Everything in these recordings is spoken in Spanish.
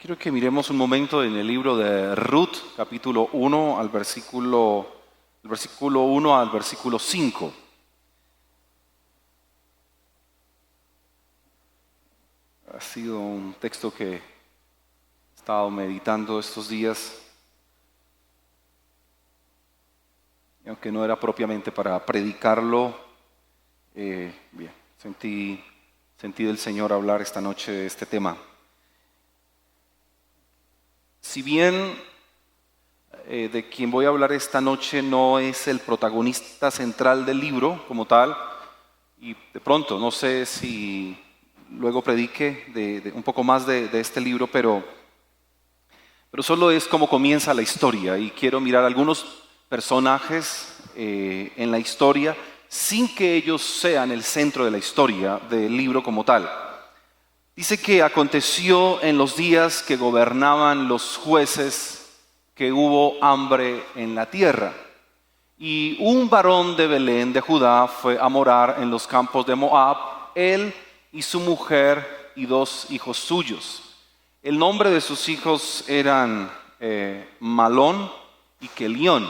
Quiero que miremos un momento en el libro de Ruth, capítulo 1 al versículo 1 al versículo 5. Ha sido un texto que he estado meditando estos días, y aunque no era propiamente para predicarlo, sentí del Señor hablar esta noche de este tema. Si bien de quien voy a hablar esta noche no es el protagonista central del libro como tal, y de pronto no sé si luego predique de un poco más de este libro, pero solo es como comienza la historia, y quiero mirar algunos personajes en la historia sin que ellos sean el centro de la historia del libro como tal. Dice que aconteció en los días que gobernaban los jueces que hubo hambre en la tierra. Y un varón de Belén de Judá fue a morar en los campos de Moab, él y su mujer y 2 hijos suyos. El nombre de sus hijos eran Malón y Kelión.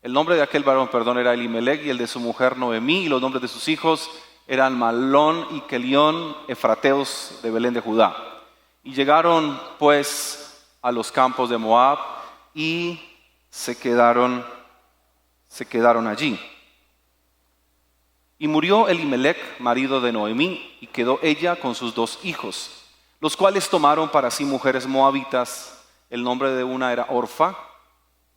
El nombre de aquel varón, era Elimelec, y el de su mujer Noemí, y los nombres de sus hijos eran Malón y Kelión, efrateos de Belén de Judá. Y llegaron pues a los campos de Moab y se quedaron allí. Y murió Elimelec, marido de Noemí, y quedó ella con sus 2 hijos, los cuales tomaron para sí mujeres moabitas. El nombre de una era Orfa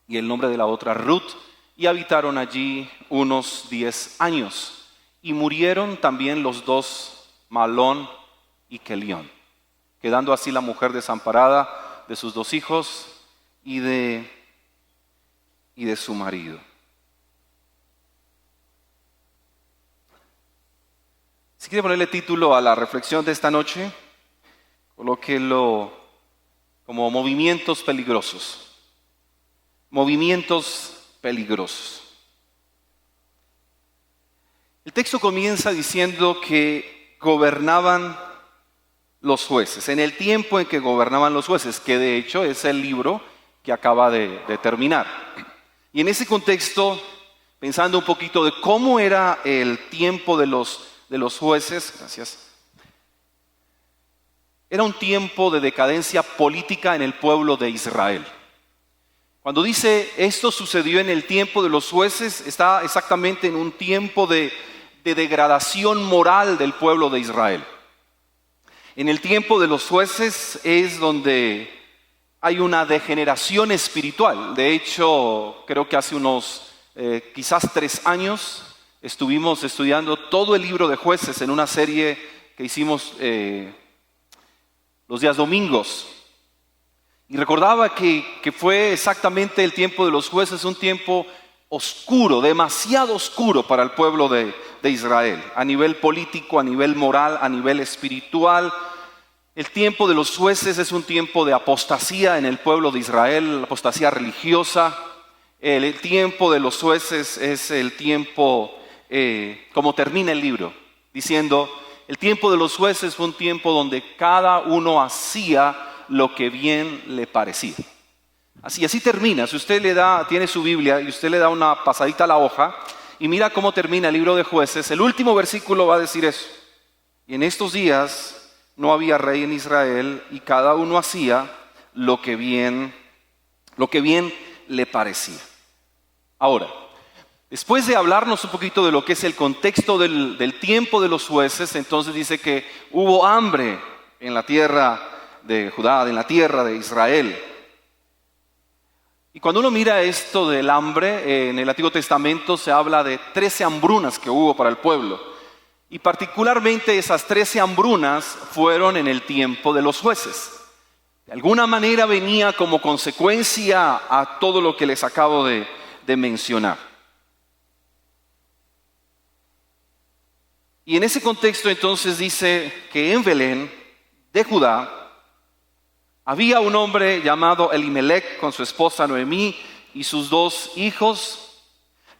y el nombre de la otra Ruth, y habitaron allí unos 10 años. Y murieron también los 2, Malón y Kelión, quedando así la mujer desamparada de sus 2 hijos y de su marido. Si quiere ponerle título a la reflexión de esta noche, colóquelo como movimientos peligrosos. Movimientos peligrosos. El texto comienza diciendo que gobernaban los jueces, en el tiempo en que gobernaban los jueces, que de hecho es el libro que acaba de terminar. Y en ese contexto, pensando un poquito de cómo era el tiempo de los jueces, era un tiempo de decadencia política en el pueblo de Israel. Cuando dice esto sucedió en el tiempo de los jueces, está exactamente en un tiempo de degradación moral del pueblo de Israel. En el tiempo de los jueces es donde hay una degeneración espiritual. De hecho, creo que hace unos quizás 3 años estuvimos estudiando todo el libro de Jueces en una serie que hicimos los días domingos. Y recordaba que fue exactamente el tiempo de los jueces, un tiempo oscuro, demasiado oscuro para el pueblo de Israel, a nivel político, a nivel moral, a nivel espiritual. El tiempo de los jueces es un tiempo de apostasía en el pueblo de Israel, apostasía religiosa. El tiempo de los jueces es el tiempo, como termina el libro, diciendo, el tiempo de los jueces fue un tiempo donde cada uno hacía lo que bien le parecía. Así termina. Si usted tiene su Biblia y usted le da una pasadita a la hoja y mira cómo termina el libro de Jueces, el último versículo va a decir eso. Y en estos días no había rey en Israel y cada uno hacía lo que bien le parecía. Ahora, después de hablarnos un poquito de lo que es el contexto del tiempo de los jueces, entonces dice que hubo hambre en la tierra de Judá, en la tierra de Israel. Y cuando uno mira esto del hambre, en el Antiguo Testamento se habla de 13 hambrunas que hubo para el pueblo. Y particularmente esas 13 hambrunas fueron en el tiempo de los jueces. De alguna manera venía como consecuencia a todo lo que les acabo de mencionar. Y en ese contexto entonces dice que en Belén de Judá había un hombre llamado Elimelec con su esposa Noemí y sus 2 hijos,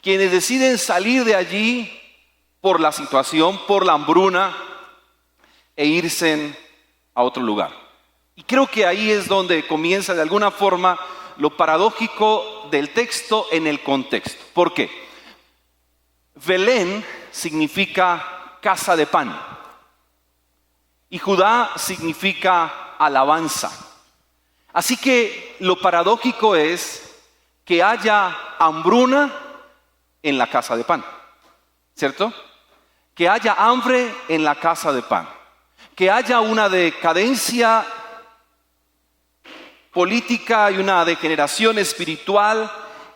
quienes deciden salir de allí por la situación, por la hambruna, e irse a otro lugar. Y creo que ahí es donde comienza de alguna forma lo paradójico del texto en el contexto. ¿Por qué? Belén significa casa de pan y Judá significa alabanza. Así que lo paradójico es que haya hambruna en la casa de pan, ¿cierto? Que haya hambre en la casa de pan, que haya una decadencia política y una degeneración espiritual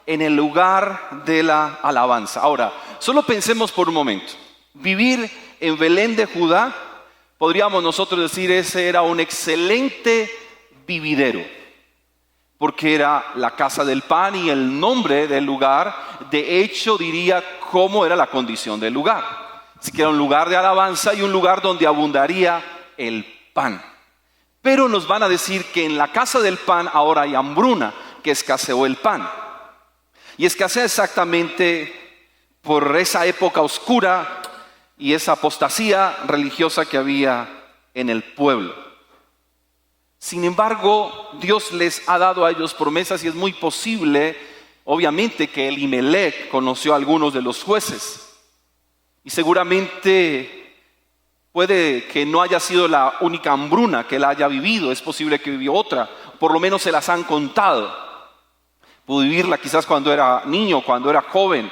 en el lugar de la alabanza. Ahora, solo pensemos por un momento. Vivir en Belén de Judá, podríamos nosotros decir, ese era un excelente vividero, porque era la casa del pan y el nombre del lugar, de hecho, diría cómo era la condición del lugar. Así que era un lugar de alabanza y un lugar donde abundaría el pan. Pero nos van a decir que en la casa del pan ahora hay hambruna, que escaseó el pan. Y escasea exactamente por esa época oscura y esa apostasía religiosa que había en el pueblo. Sin embargo, Dios les ha dado a ellos promesas y es muy posible, obviamente, que Elimelech conoció a algunos de los jueces. Y seguramente puede que no haya sido la única hambruna que él haya vivido, es posible que vivió otra, por lo menos se las han contado. Pudo vivirla quizás cuando era niño, cuando era joven,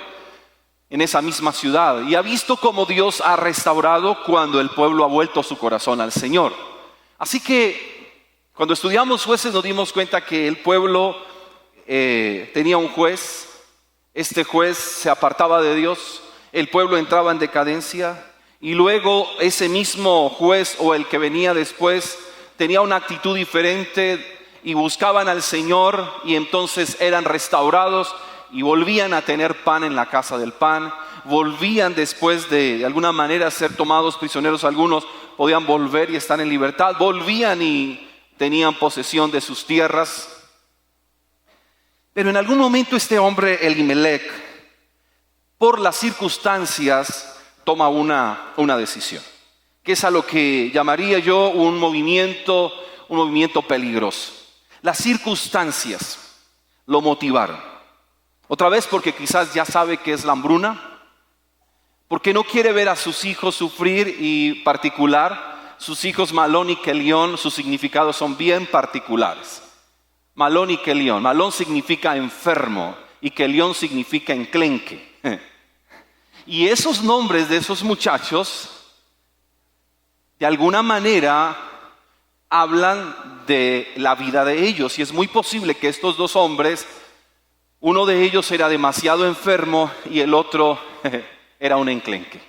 en esa misma ciudad. Y ha visto cómo Dios ha restaurado cuando el pueblo ha vuelto su corazón al Señor. Así que cuando estudiamos jueces nos dimos cuenta que el pueblo tenía un juez, este juez se apartaba de Dios, el pueblo entraba en decadencia. Y luego ese mismo juez o el que venía después tenía una actitud diferente y buscaban al Señor y entonces eran restaurados y volvían a tener pan en la casa del pan. Volvían después de alguna manera ser tomados prisioneros, algunos podían volver y estar en libertad. Volvían y tenían posesión de sus tierras. Pero en algún momento este hombre Elimelech, por las circunstancias, toma una decisión, que es a lo que llamaría yo un movimiento peligroso. Las circunstancias lo motivaron. Otra vez porque quizás ya sabe que es la hambruna, porque no quiere ver a sus hijos sufrir y particular, sus hijos Malón y Kelión, sus significados son bien particulares. Malón y Kelión, Malón significa enfermo y Kelión significa enclenque. Y esos nombres de esos muchachos, de alguna manera, hablan de la vida de ellos. Y es muy posible que estos dos hombres, uno de ellos era demasiado enfermo y el otro era un enclenque.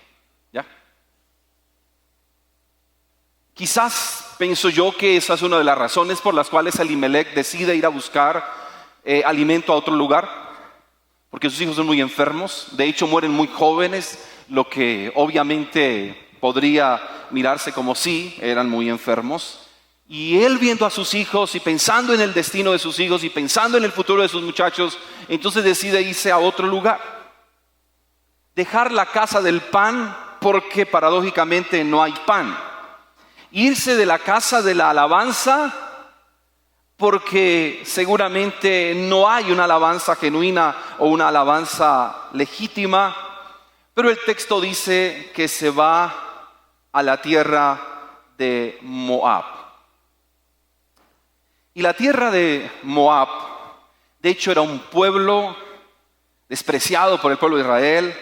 ¿Ya? Quizás pienso yo que esa es una de las razones por las cuales Elimelech decide ir a buscar alimento a otro lugar. Porque sus hijos son muy enfermos, de hecho mueren muy jóvenes, lo que obviamente podría mirarse como sí, eran muy enfermos. Y él viendo a sus hijos y pensando en el destino de sus hijos y pensando en el futuro de sus muchachos, entonces decide irse a otro lugar. Dejar la casa del pan porque paradójicamente no hay pan. Irse de la casa de la alabanza porque seguramente no hay una alabanza genuina o una alabanza legítima, pero el texto dice que se va a la tierra de Moab. Y la tierra de Moab, de hecho, era un pueblo despreciado por el pueblo de Israel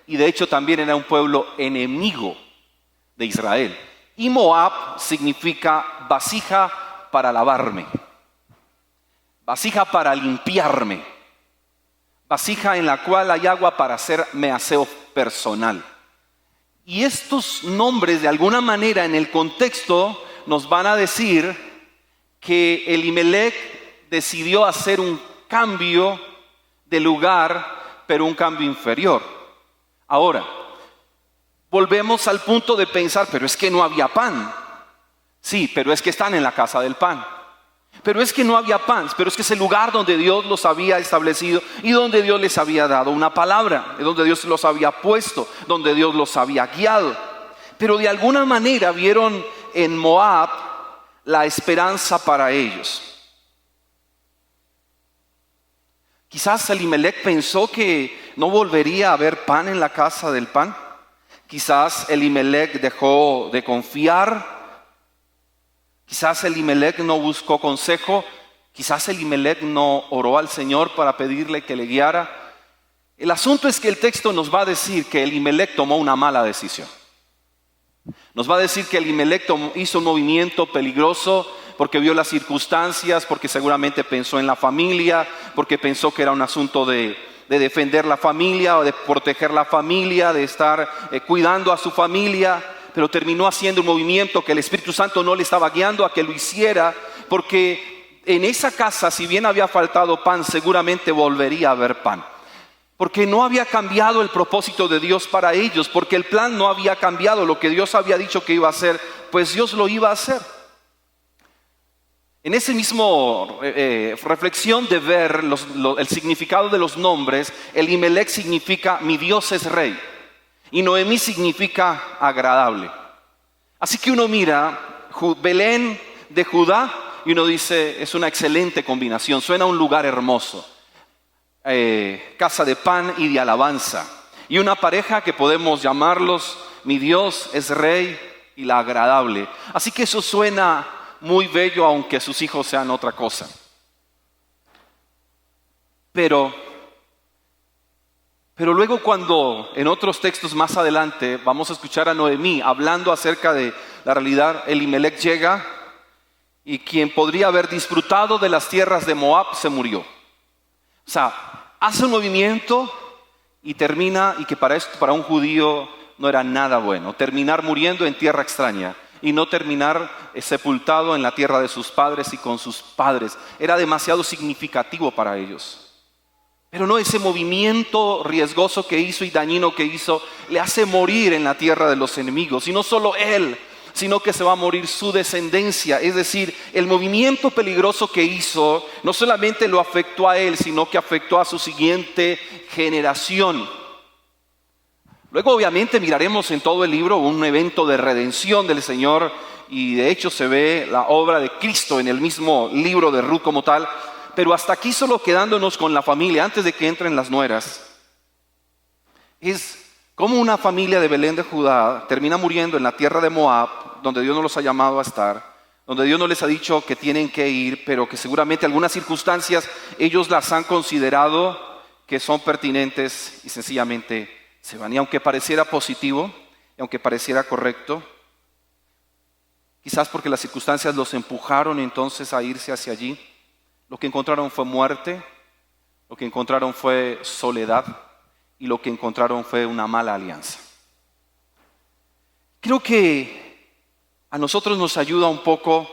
y de hecho también era un pueblo enemigo de Israel. Y Moab significa vasija para lavarme. Vasija para limpiarme, vasija en la cual hay agua para hacerme aseo personal. Y estos nombres de alguna manera en el contexto nos van a decir que Elimelech decidió hacer un cambio de lugar, pero un cambio inferior. Ahora, volvemos al punto de pensar, pero es que no había pan. Sí, pero es que están en la casa del pan. Pero es que no había pan, pero es que es el lugar donde Dios los había establecido y donde Dios les había dado una palabra, donde Dios los había puesto, donde Dios los había guiado. Pero de alguna manera vieron en Moab la esperanza para ellos. Quizás Elimelec pensó que no volvería a haber pan en la casa del pan. Quizás Elimelec dejó de confiar. Quizás Elimelec no buscó consejo. Quizás Elimelec no oró al Señor para pedirle que le guiara. El asunto es que el texto nos va a decir que Elimelec tomó una mala decisión. Nos va a decir que Elimelec hizo un movimiento peligroso porque vio las circunstancias, porque seguramente pensó en la familia, porque pensó que era un asunto de defender la familia o de proteger la familia, de estar cuidando a su familia, pero terminó haciendo un movimiento que el Espíritu Santo no le estaba guiando a que lo hiciera, porque en esa casa, si bien había faltado pan, seguramente volvería a haber pan. Porque no había cambiado el propósito de Dios para ellos, porque el plan no había cambiado, lo que Dios había dicho que iba a hacer, pues Dios lo iba a hacer. En ese mismo reflexión de ver el significado de los nombres, Elimelec significa mi Dios es rey y Noemí significa agradable. Así que uno mira Belén de Judá y uno dice es una excelente combinación, suena a un lugar hermoso, casa de pan y de alabanza, y una pareja que podemos llamarlos mi Dios es rey y la agradable. Así que eso suena muy bello, aunque sus hijos sean otra cosa. Pero luego, cuando en otros textos más adelante vamos a escuchar a Noemí hablando acerca de la realidad, Elimelec llega y quien podría haber disfrutado de las tierras de Moab se murió. O sea, hace un movimiento y termina, y que para un judío no era nada bueno, terminar muriendo en tierra extraña. Y no terminar sepultado en la tierra de sus padres y con sus padres. Era demasiado significativo para ellos. Pero no, ese movimiento riesgoso que hizo y dañino que hizo le hace morir en la tierra de los enemigos. Y no solo él, sino que se va a morir su descendencia. Es decir, el movimiento peligroso que hizo no solamente lo afectó a él, sino que afectó a su siguiente generación. Luego obviamente miraremos en todo el libro un evento de redención del Señor, y de hecho se ve la obra de Cristo en el mismo libro de Ruth como tal. Pero hasta aquí, solo quedándonos con la familia antes de que entren las nueras, es como una familia de Belén de Judá termina muriendo en la tierra de Moab, donde Dios no los ha llamado a estar, donde Dios no les ha dicho que tienen que ir, pero que seguramente algunas circunstancias ellos las han considerado que son pertinentes y sencillamente se van. Y aunque pareciera positivo, y aunque pareciera correcto, quizás porque las circunstancias los empujaron entonces a irse hacia allí, lo que encontraron fue muerte, lo que encontraron fue soledad y lo que encontraron fue una mala alianza. Creo que a nosotros nos ayuda un poco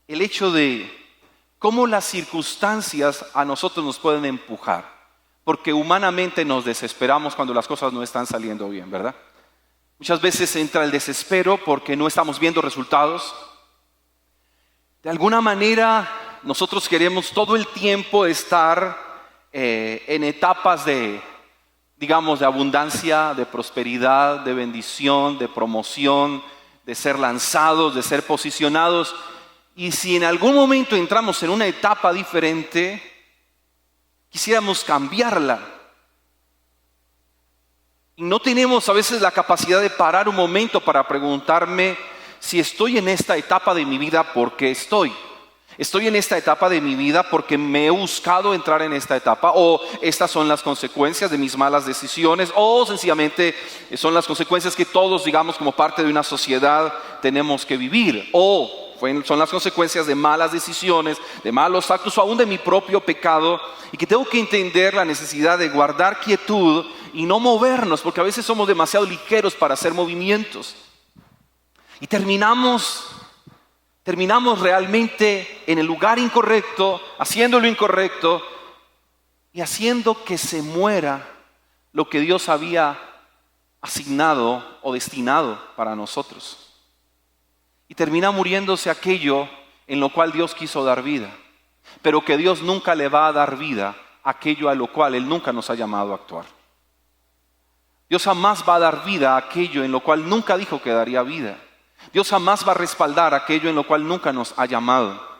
el hecho de cómo las circunstancias a nosotros nos pueden empujar. Porque humanamente nos desesperamos cuando las cosas no están saliendo bien, ¿verdad? Muchas veces entra el desespero porque no estamos viendo resultados. De alguna manera nosotros queremos todo el tiempo estar en etapas de abundancia, de prosperidad, de bendición, de promoción, de ser lanzados, de ser posicionados. Y si en algún momento entramos en una etapa diferente, quisiéramos cambiarla. Y no tenemos a veces la capacidad de parar un momento para preguntarme si estoy en esta etapa de mi vida, ¿por qué estoy? Estoy en esta etapa de mi vida porque me he buscado entrar en esta etapa, o estas son las consecuencias de mis malas decisiones, o sencillamente son las consecuencias que todos, digamos, como parte de una sociedad tenemos que vivir, o son las consecuencias de malas decisiones, de malos actos, o aún de mi propio pecado, y que tengo que entender la necesidad de guardar quietud y no movernos, porque a veces somos demasiado ligeros para hacer movimientos. Y terminamos realmente en el lugar incorrecto, haciendo lo incorrecto y haciendo que se muera lo que Dios había asignado o destinado para nosotros. Y termina muriéndose aquello en lo cual Dios quiso dar vida, pero que Dios nunca le va a dar vida a aquello a lo cual Él nunca nos ha llamado a actuar. Dios jamás va a dar vida a aquello en lo cual nunca dijo que daría vida. Dios jamás va a respaldar aquello en lo cual nunca nos ha llamado.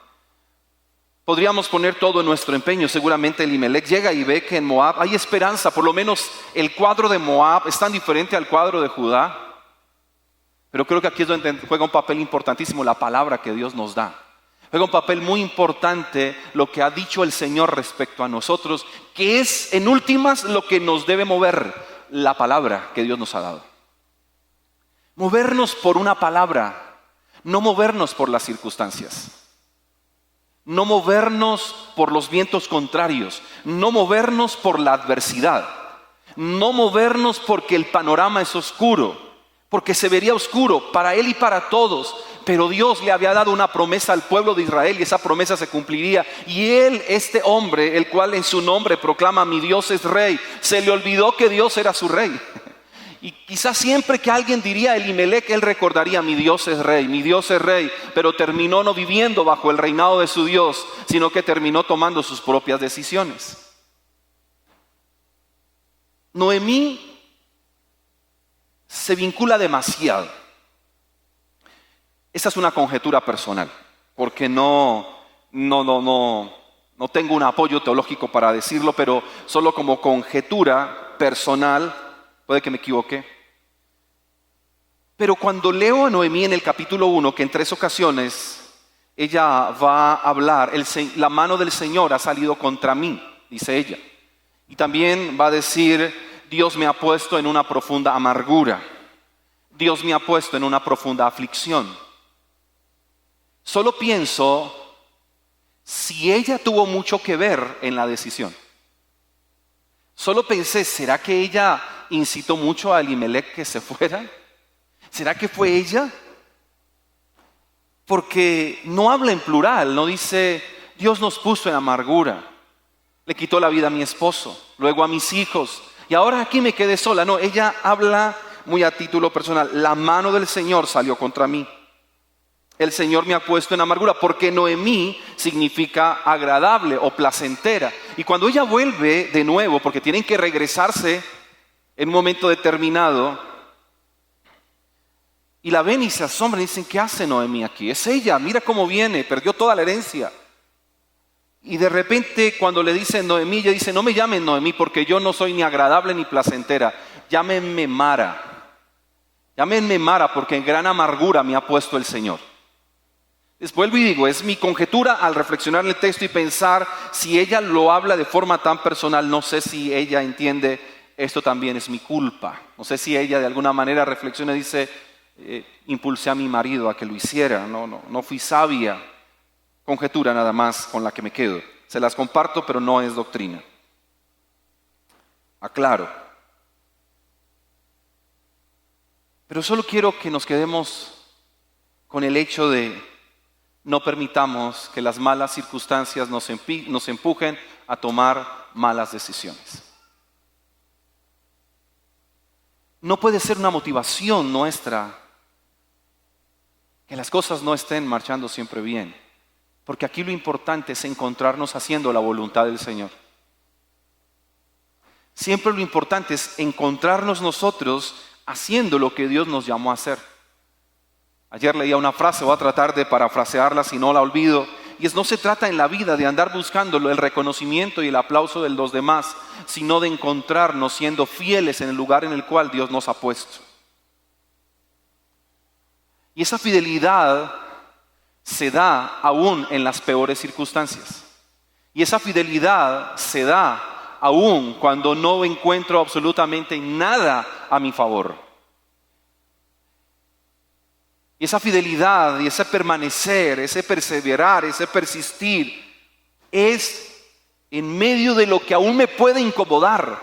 Podríamos poner todo nuestro empeño. Seguramente Elimelech llega y ve que en Moab hay esperanza. Por lo menos el cuadro de Moab es tan diferente al cuadro de Judá. Pero creo que aquí es donde juega un papel importantísimo la palabra que Dios nos da. Juega un papel muy importante lo que ha dicho el Señor respecto a nosotros, que es en últimas lo que nos debe mover, la palabra que Dios nos ha dado. Movernos por una palabra, no movernos por las circunstancias. No movernos por los vientos contrarios, no movernos por la adversidad, no movernos porque el panorama es oscuro, porque se vería oscuro para él y para todos, pero Dios le había dado una promesa al pueblo de Israel y esa promesa se cumpliría. Y él, este hombre, el cual en su nombre proclama mi Dios es rey, se le olvidó que Dios era su rey. Y quizás siempre que alguien diría Elimelech, él recordaría mi Dios es rey, pero terminó no viviendo bajo el reinado de su Dios, sino que terminó tomando sus propias decisiones. Noemí se vincula demasiado. Esta es una conjetura personal, porque no tengo un apoyo teológico para decirlo, pero solo como conjetura personal. Puede que me equivoque. Pero cuando leo a Noemí en el capítulo 1, que en 3 ocasiones ella va a hablar, la mano del Señor ha salido contra mí, dice ella. Y también va a decir, Dios me ha puesto en una profunda amargura. Dios me ha puesto en una profunda aflicción. Solo pienso si ella tuvo mucho que ver en la decisión. Solo pensé, ¿será que ella incitó mucho a Elimelech que se fuera? ¿Será que fue ella? Porque no habla en plural, no dice, Dios nos puso en amargura, le quitó la vida a mi esposo, luego a mis hijos, y ahora aquí me quedé sola. No, ella habla muy a título personal, la mano del Señor salió contra mí. El Señor me ha puesto en amargura, porque Noemí significa agradable o placentera. Y cuando ella vuelve de nuevo, porque tienen que regresarse en un momento determinado, y la ven y se asombran y dicen, ¿qué hace Noemí aquí? Es ella, mira cómo viene, perdió toda la herencia. Y de repente cuando le dicen Noemí, ella dice, no me llamen Noemí porque yo no soy ni agradable ni placentera, llámenme Mara. Llámenme Mara porque en gran amargura me ha puesto el Señor. Vuelvo y digo, es mi conjetura al reflexionar en el texto y pensar si ella lo habla de forma tan personal. No sé si ella entiende, esto también es mi culpa. No sé si ella de alguna manera reflexiona y dice, impulsé a mi marido a que lo hiciera. No fui sabia. Conjetura nada más con la que me quedo. Se las comparto, pero no es doctrina. Aclaro. Pero solo quiero que nos quedemos con el hecho de no permitamos que las malas circunstancias nos empujen a tomar malas decisiones. No puede ser una motivación nuestra que las cosas no estén marchando siempre bien, porque aquí lo importante es encontrarnos haciendo la voluntad del Señor. Siempre lo importante es encontrarnos nosotros haciendo lo que Dios nos llamó a hacer. Ayer leía una frase, voy a tratar de parafrasearla si no la olvido, y no se trata en la vida de andar buscando el reconocimiento y el aplauso de los demás, sino de encontrarnos siendo fieles en el lugar en el cual Dios nos ha puesto. Y esa fidelidad se da aún en las peores circunstancias. Y esa fidelidad se da aún cuando no encuentro absolutamente nada a mi favor. Y esa fidelidad y ese permanecer, ese perseverar, ese persistir, es en medio de lo que aún me puede incomodar,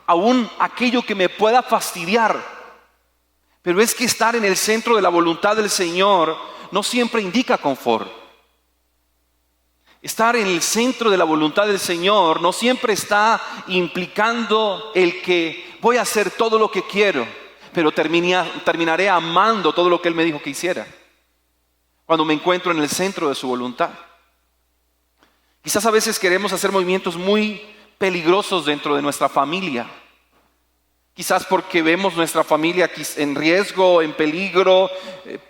aún aquello que me pueda fastidiar. Pero es que estar en el centro de la voluntad del Señor no siempre indica confort. Estar en el centro de la voluntad del Señor no siempre está implicando el que voy a hacer todo lo que quiero, pero terminaré amando todo lo que Él me dijo que hiciera, cuando me encuentro en el centro de su voluntad. Quizás a veces queremos hacer movimientos muy peligrosos dentro de nuestra familia. Quizás porque vemos nuestra familia en riesgo, en peligro.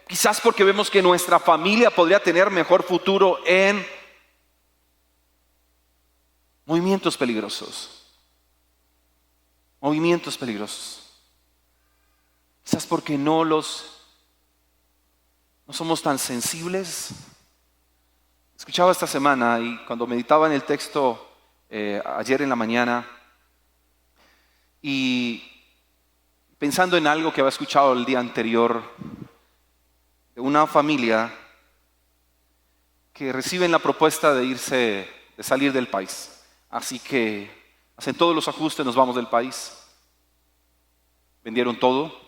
Quizás porque vemos que nuestra familia podría tener mejor futuro en movimientos peligrosos. Movimientos peligrosos. Quizás porque no somos tan sensibles. Escuchaba esta semana y cuando meditaba en el texto ayer en la mañana y pensando en algo que había escuchado el día anterior de una familia que reciben la propuesta de salir del país. Así que hacen todos los ajustes, nos vamos del país. Vendieron todo,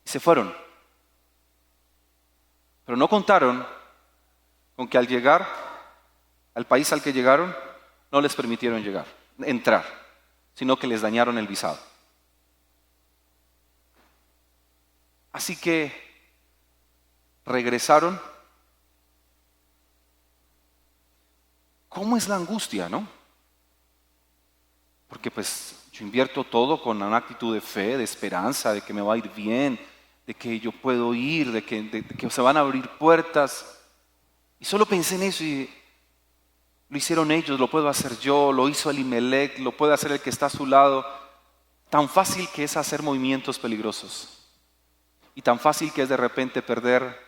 y se fueron. Pero no contaron con que al llegar al país al que llegaron, no les permitieron entrar, sino que les dañaron el visado. Así que regresaron. ¿Cómo es la angustia, no? Porque pues yo invierto todo con una actitud de fe, de esperanza, de que me va a ir bien, de que yo puedo ir, de que se van a abrir puertas. Y solo pensé en eso y lo hicieron ellos, lo puedo hacer yo, lo hizo Elimelec, lo puede hacer el que está a su lado. Tan fácil que es hacer movimientos peligrosos. Y tan fácil que es de repente perder.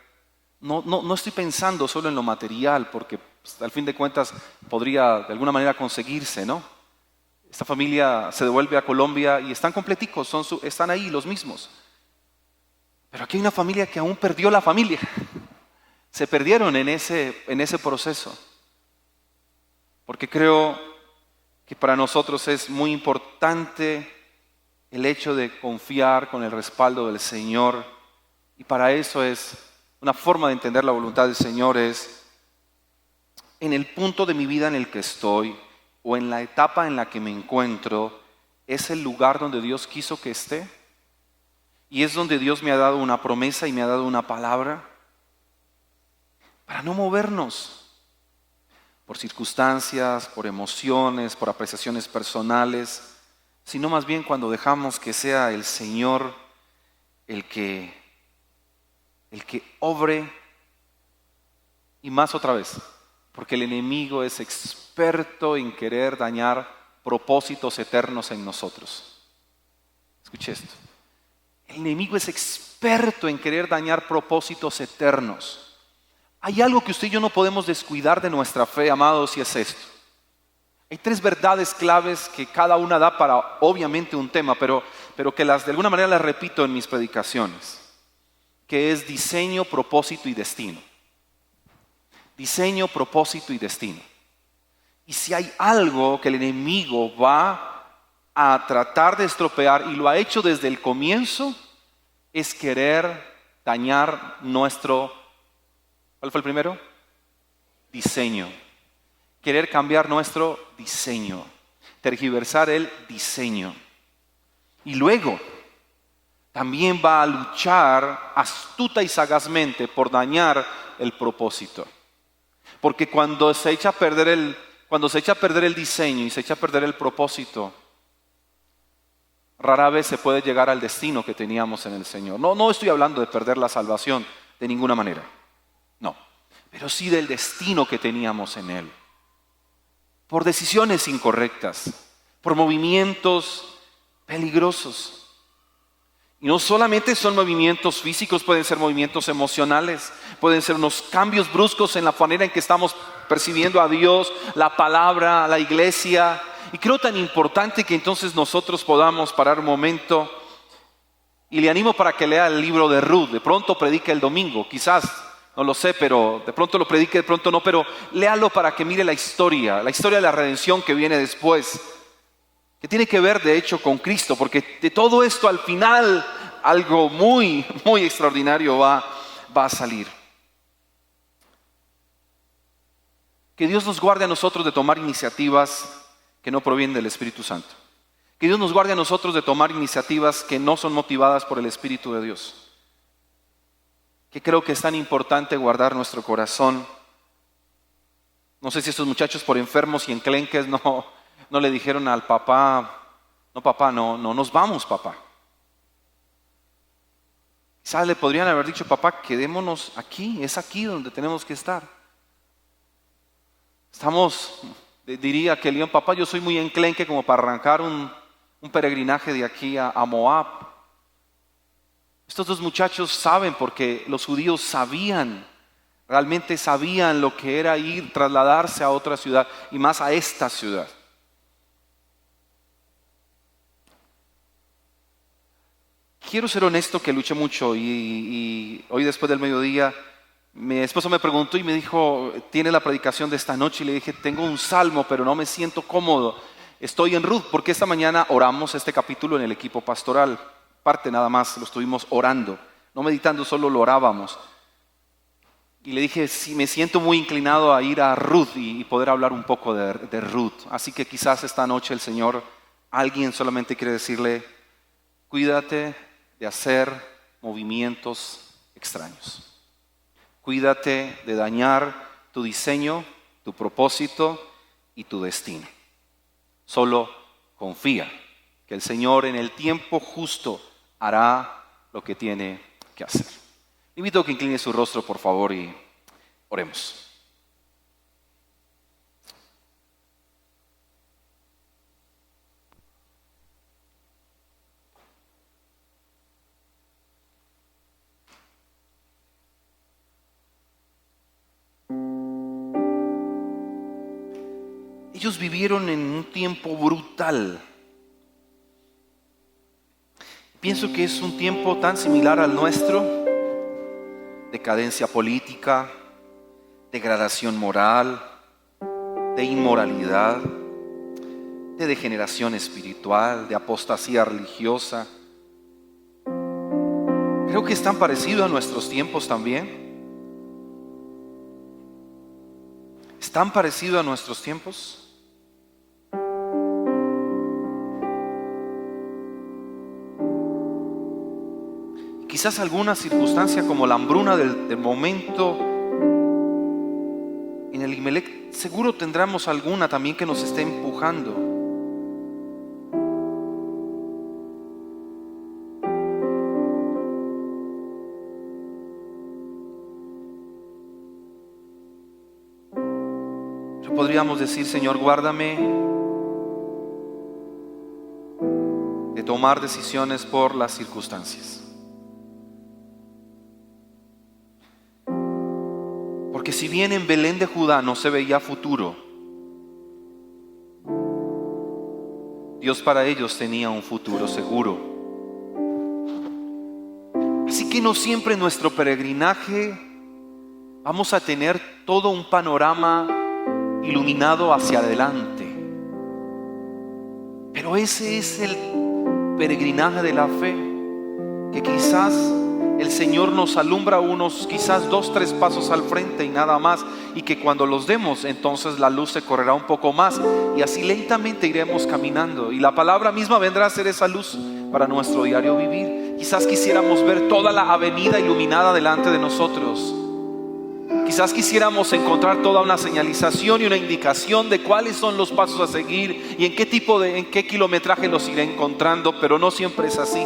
No estoy pensando solo en lo material, porque pues, al fin de cuentas podría de alguna manera conseguirse, ¿no? Esta familia se devuelve a Colombia y están completicos, están ahí los mismos. Pero aquí hay una familia que aún perdió la familia. Se perdieron en ese proceso. Porque creo que para nosotros es muy importante el hecho de confiar con el respaldo del Señor. Y para eso es una forma de entender la voluntad del Señor es en el punto de mi vida en el que estoy o en la etapa en la que me encuentro, es el lugar donde Dios quiso que esté. Y es donde Dios me ha dado una promesa y me ha dado una palabra para no movernos por circunstancias, por emociones, por apreciaciones personales, sino más bien cuando dejamos que sea el Señor el que obre. Y más otra vez, porque el enemigo es experto en querer dañar propósitos eternos en nosotros. Escuche esto. El enemigo es experto en querer dañar propósitos eternos. Hay algo que usted y yo no podemos descuidar de nuestra fe, amados, y es esto. Hay 3 verdades claves que cada una da para obviamente un tema, pero que de alguna manera las repito en mis predicaciones, que es diseño, propósito y destino. Diseño, propósito y destino. Y si hay algo que el enemigo va a tratar de estropear, y lo ha hecho desde el comienzo, es querer dañar nuestro, ¿cuál fue el primero? Diseño. Querer cambiar nuestro diseño, tergiversar el diseño. Y luego también va a luchar astuta y sagazmente por dañar el propósito. Porque cuando se echa a perder el diseño y se echa a perder el propósito, rara vez se puede llegar al destino que teníamos en el Señor. No estoy hablando de perder la salvación de ninguna manera. No, pero sí del destino que teníamos en Él. Por decisiones incorrectas, por movimientos peligrosos. Y no solamente son movimientos físicos, pueden ser movimientos emocionales, pueden ser unos cambios bruscos en la manera en que estamos percibiendo a Dios, la palabra, la iglesia. Y creo tan importante que entonces nosotros podamos parar un momento. Y le animo para que lea el libro de Ruth. De pronto predica el domingo, quizás, no lo sé, pero de pronto lo predique, de pronto no. Pero léalo para que mire la historia de la redención que viene después. Que tiene que ver de hecho con Cristo, porque de todo esto al final algo muy, muy extraordinario va a salir. Que Dios nos guarde a nosotros de tomar iniciativas que no provienen del Espíritu Santo. Que Dios nos guarde a nosotros de tomar iniciativas que no son motivadas por el Espíritu de Dios. Que creo que es tan importante guardar nuestro corazón. No sé si estos muchachos por enfermos y enclenques no le dijeron al papá, no papá, no nos vamos papá. Quizás le podrían haber dicho, papá, quedémonos aquí, es aquí donde tenemos que estar. Diría que León, papá, yo soy muy enclenque como para arrancar un peregrinaje de aquí a Moab. Estos dos muchachos saben, porque los judíos realmente sabían lo que era trasladarse a otra ciudad y más a esta ciudad. Quiero ser honesto que luché mucho y hoy después del mediodía mi esposo me preguntó y me dijo, ¿tiene la predicación de esta noche? Y le dije, tengo un salmo, pero no me siento cómodo. Estoy en Ruth, porque esta mañana oramos este capítulo en el equipo pastoral. Parte nada más, lo estuvimos orando, no meditando, solo lo orábamos. Y le dije, sí, me siento muy inclinado a ir a Ruth y poder hablar un poco de Ruth. Así que quizás esta noche el Señor, alguien solamente quiere decirle, cuídate de hacer movimientos extraños. Cuídate de dañar tu diseño, tu propósito y tu destino. Solo confía que el Señor en el tiempo justo hará lo que tiene que hacer. Invito a que incline su rostro, por favor, y oremos. Ellos vivieron en un tiempo brutal. Pienso que es un tiempo tan similar al nuestro: decadencia política, degradación moral, de inmoralidad, de degeneración espiritual, de apostasía religiosa. Creo que es tan parecido a nuestros tiempos también. ¿Es tan parecido a nuestros tiempos? Quizás alguna circunstancia como la hambruna del momento en el Imelec, seguro tendremos alguna también que nos esté empujando. Pero podríamos decir, Señor, guárdame de tomar decisiones por las circunstancias. Porque si bien en Belén de Judá no se veía futuro, Dios para ellos tenía un futuro seguro. Así que no siempre en nuestro peregrinaje vamos a tener todo un panorama iluminado hacia adelante. Pero ese es el peregrinaje de la fe, que quizás el Señor nos alumbra unos, quizás 2, 3 pasos al frente y nada más, y que cuando los demos, entonces la luz se correrá un poco más y así lentamente iremos caminando, y la palabra misma vendrá a ser esa luz para nuestro diario vivir. Quizás quisiéramos ver toda la avenida iluminada delante de nosotros. Quizás quisiéramos encontrar toda una señalización y una indicación de cuáles son los pasos a seguir y en qué kilometraje los iré encontrando, pero no siempre es así.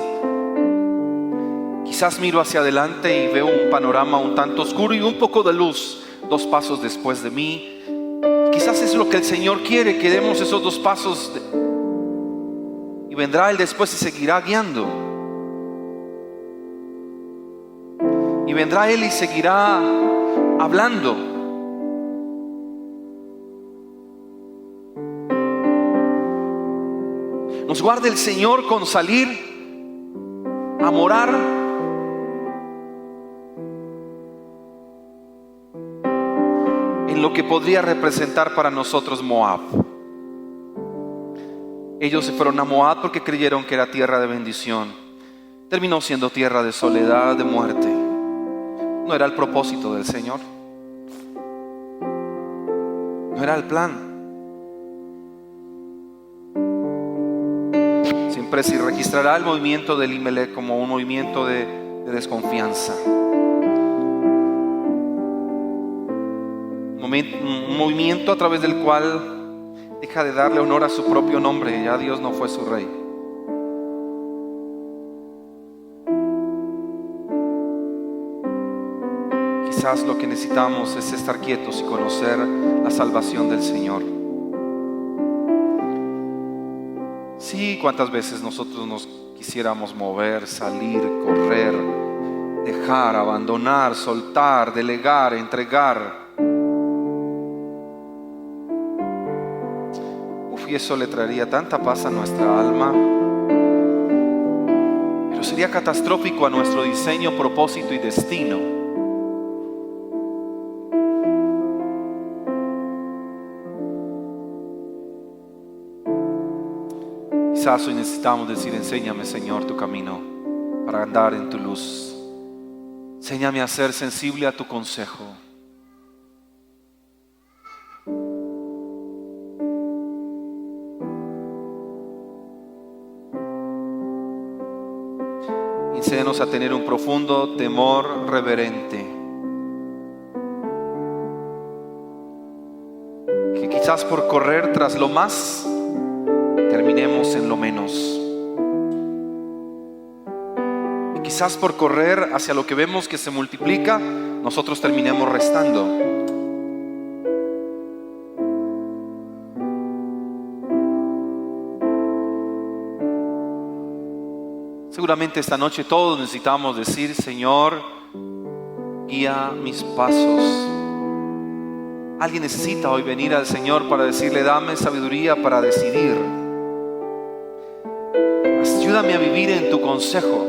Quizás miro hacia adelante y veo un panorama un tanto oscuro y un poco de luz 2 pasos después de mí. Quizás es lo que el Señor quiere, que demos esos 2 pasos y vendrá Él después y seguirá guiando. Y vendrá Él y seguirá hablando. Nos guarde el Señor con salir a morar en lo que podría representar para nosotros Moab. Ellos se fueron a Moab porque creyeron que era tierra de bendición. Terminó siendo tierra de soledad, de muerte. No era el propósito del Señor. No era el plan. Siempre se registrará el movimiento del Imelec como un movimiento de desconfianza. Un movimiento a través del cual Deja de darle honor a su propio nombre. Ya Dios no fue su rey. Quizás lo que necesitamos es estar quietos y conocer la salvación del Señor. Sí, cuántas veces nosotros nos quisiéramos mover, salir, correr, dejar, abandonar, soltar, delegar, entregar. Y eso le traería tanta paz a nuestra alma, pero sería catastrófico a nuestro diseño, propósito y destino. Quizás hoy necesitamos decir: enséñame, Señor, tu camino para andar en tu luz. Enséñame a ser sensible a tu consejo. Enséñanos a tener un profundo temor reverente, que quizás por correr tras lo más terminemos en lo menos, y quizás por correr hacia lo que vemos que se multiplica nosotros terminemos restando. Seguramente esta noche todos necesitamos decir: Señor, guía mis pasos. Alguien necesita hoy venir al Señor para decirle: dame sabiduría para decidir. Ayúdame a vivir en tu consejo.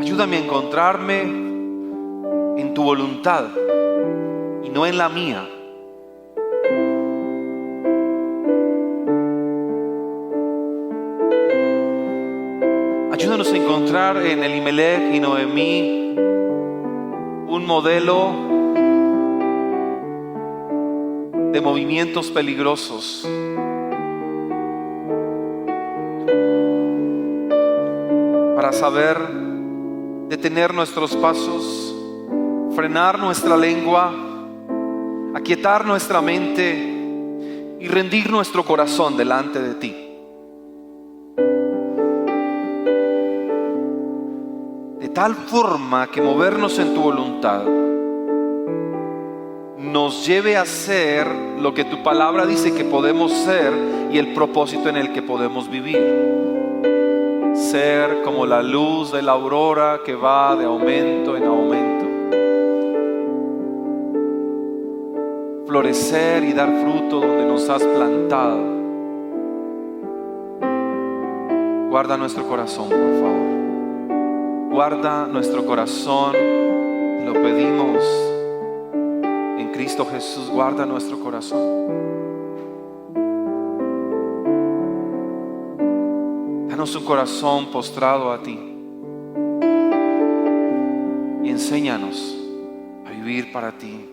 Ayúdame a encontrarme en tu voluntad y no en la mía. Ayúdanos a encontrar en Elimelech y Noemí un modelo de movimientos peligrosos, para saber detener nuestros pasos, frenar nuestra lengua, aquietar nuestra mente y rendir nuestro corazón delante de ti. De tal forma que movernos en tu voluntad nos lleve a ser lo que tu palabra dice que podemos ser y el propósito en el que podemos vivir. Ser como la luz de la aurora que va de aumento en aumento. Florecer y dar fruto donde nos has plantado. Guarda nuestro corazón, por favor. Guarda nuestro corazón, lo pedimos en Cristo Jesús. Guarda nuestro corazón. Danos un corazón postrado a ti y enséñanos a vivir para ti.